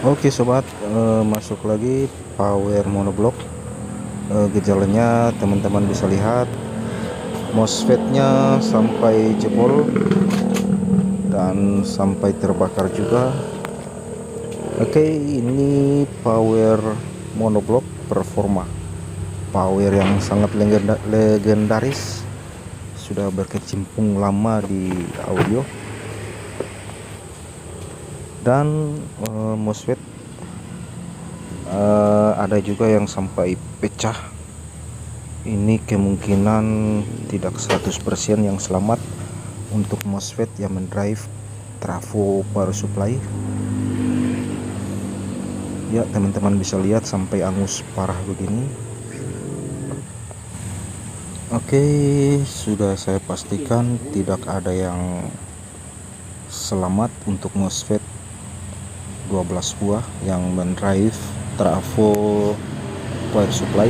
Oke sobat, masuk lagi power monoblock. Gejalanya teman-teman bisa lihat MOSFET-nya sampai jebol dan sampai terbakar juga. Oke, ini power monoblock performa, power yang sangat legendaris, sudah berkecimpung lama di audio. Dan MOSFET ada juga yang sampai pecah. Ini kemungkinan tidak 100% yang selamat untuk MOSFET yang mendrive trafo power supply. Ya, teman-teman bisa lihat sampai angus parah begini. Oke, sudah saya pastikan tidak ada yang selamat untuk MOSFET 12 buah yang mendrive trafo power supply.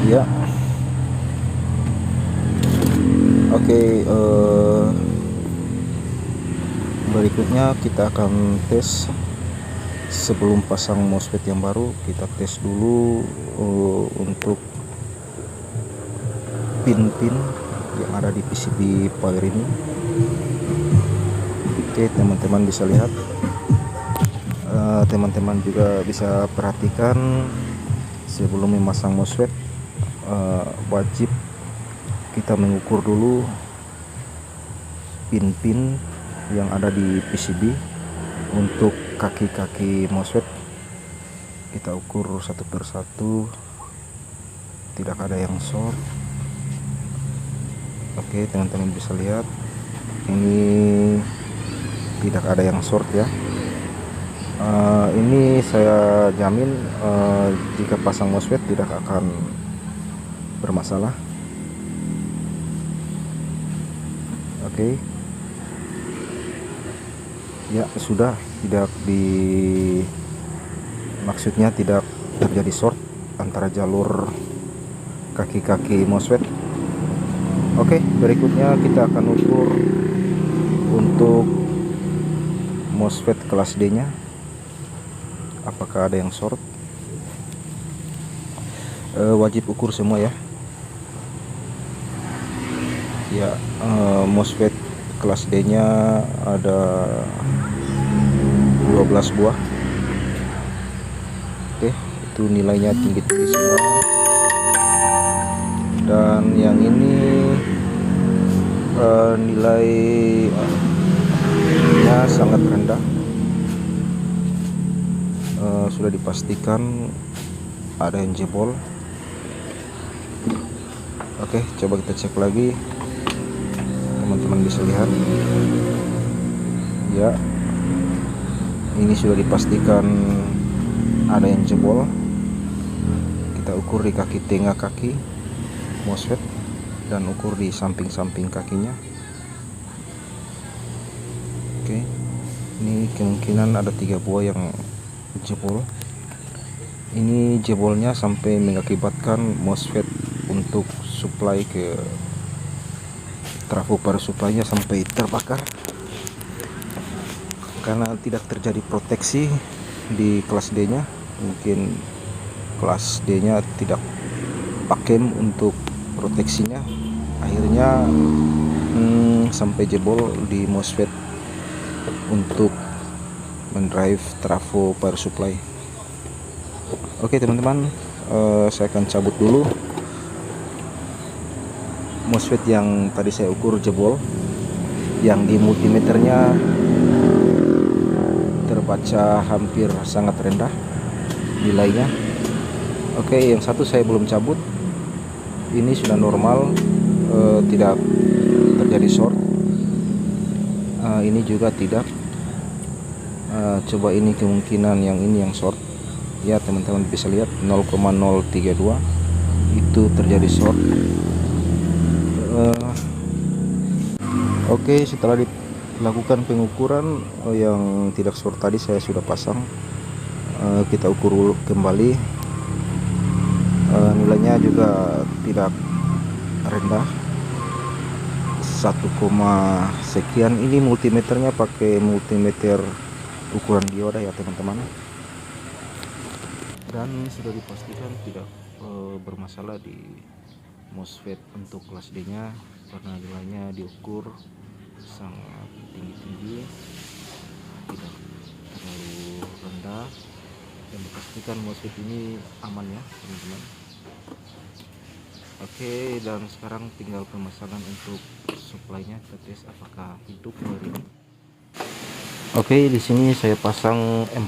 Ya, oke, berikutnya kita akan tes. Sebelum pasang MOSFET yang baru, kita tes dulu untuk pin-pin yang ada di PCB power ini. Oke, teman-teman bisa lihat, teman-teman juga bisa perhatikan sebelum memasang MOSFET, wajib kita mengukur dulu pin-pin yang ada di PCB. Untuk kaki-kaki MOSFET kita ukur satu persatu, tidak ada yang short. Oke, teman-teman bisa lihat ini tidak ada yang short ya. Ini saya jamin jika pasang MOSFET tidak akan bermasalah. Oke, ya sudah, maksudnya tidak terjadi short antara jalur kaki-kaki MOSFET. Oke, berikutnya kita akan ukur untuk MOSFET kelas D nya apakah ada yang short. Wajib ukur semua ya. Ya, MOSFET kelas D nya ada 12 buah. Oke, itu nilainya tinggi-tinggi semua. Dan yang ini nilainya sangat rendah. Sudah dipastikan ada yang jebol. Oke, coba kita cek lagi. Teman-teman bisa lihat ya, ini sudah dipastikan ada yang jebol. Kita ukur di kaki tengah kaki MOSFET dan ukur di samping-samping kakinya. Oke, ini kemungkinan ada 3 buah yang jebol. Ini jebolnya sampai mengakibatkan MOSFET untuk supply ke trafo power supply-nya sampai terbakar karena tidak terjadi proteksi di kelas D nya. Mungkin kelas D nya tidak pakai untuk proteksinya, akhirnya sampai jebol di MOSFET untuk mendrive trafo power supply. Oke teman-teman, saya akan cabut dulu MOSFET yang tadi saya ukur jebol, yang di multimeternya terbaca hampir sangat rendah nilainya. Oke, yang satu saya belum cabut, ini sudah normal, tidak terjadi short. Ini juga tidak. Coba ini kemungkinan yang ini yang short ya, teman-teman bisa lihat 0,032 itu terjadi short. Oke, setelah dilakukan pengukuran yang tidak short tadi saya sudah pasang. Kita ukur kembali, nilainya juga tidak rendah, 1, sekian. Ini multimeternya pakai multimeter ukuran dioda ya teman-teman, dan sudah dipastikan tidak bermasalah di MOSFET untuk kelas D nya karena nilainya diukur sangat tinggi, tidak terlalu rendah, dan dipastikan MOSFET ini aman ya teman-teman. Oke, dan sekarang tinggal pemasangan untuk supply-nya, kita tes apakah hidup hari ini. Oke, di sini saya pasang 4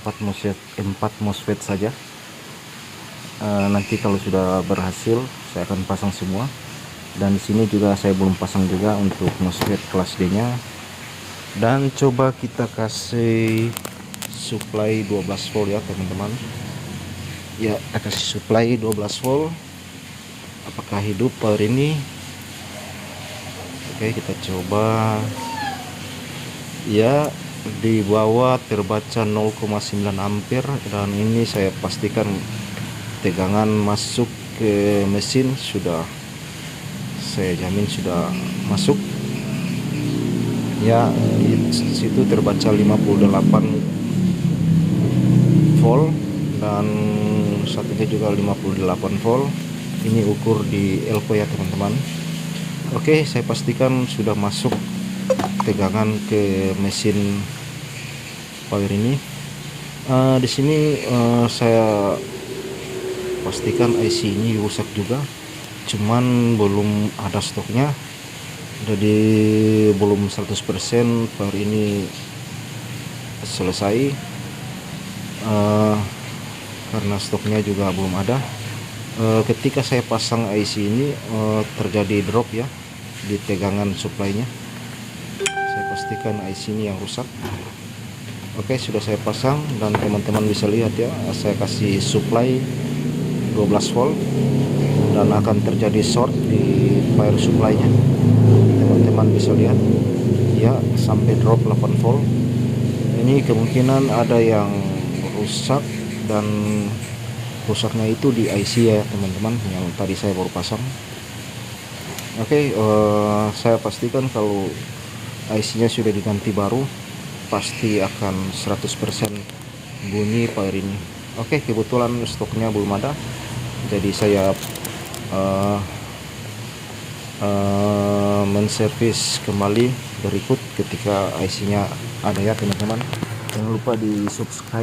MOSFET saja. Nanti kalau sudah berhasil saya akan pasang semua. Dan di sini juga saya belum pasang juga untuk MOSFET kelas D nya. Dan coba kita kasih supply 12 volt ya teman-teman. Ya, kita kasih supply 12 volt. Apakah hidup power ini? Oke, kita coba. Ya, di bawah terbaca 0,9 ampere, dan ini saya pastikan tegangan masuk ke mesin sudah, saya jamin sudah masuk ya. Di situ terbaca 58 volt dan satunya juga 58 volt. Ini ukur di elko ya teman-teman. Oke, saya pastikan sudah masuk tegangan ke mesin power ini. Di sini saya pastikan IC ini rusak juga, cuman belum ada stoknya, jadi belum 100% power ini selesai karena stoknya juga belum ada. Ketika saya pasang IC ini terjadi drop ya di tegangan supply-nya. Saya pastikan IC ini yang rusak. Oke, sudah saya pasang dan teman-teman bisa lihat ya, saya kasih supply 12 volt dan akan terjadi short di power supply-nya. Teman-teman bisa lihat ya, sampai drop 8 volt. Ini kemungkinan ada yang rusak, dan rusaknya itu di IC ya teman-teman, yang tadi saya baru pasang. Oke, saya pastikan kalau IC-nya sudah diganti baru, pasti akan 100% bunyi power ini. Oke, kebetulan stoknya belum ada, jadi saya menservis kembali berikut ketika IC-nya ada ya teman-teman. Jangan lupa di subscribe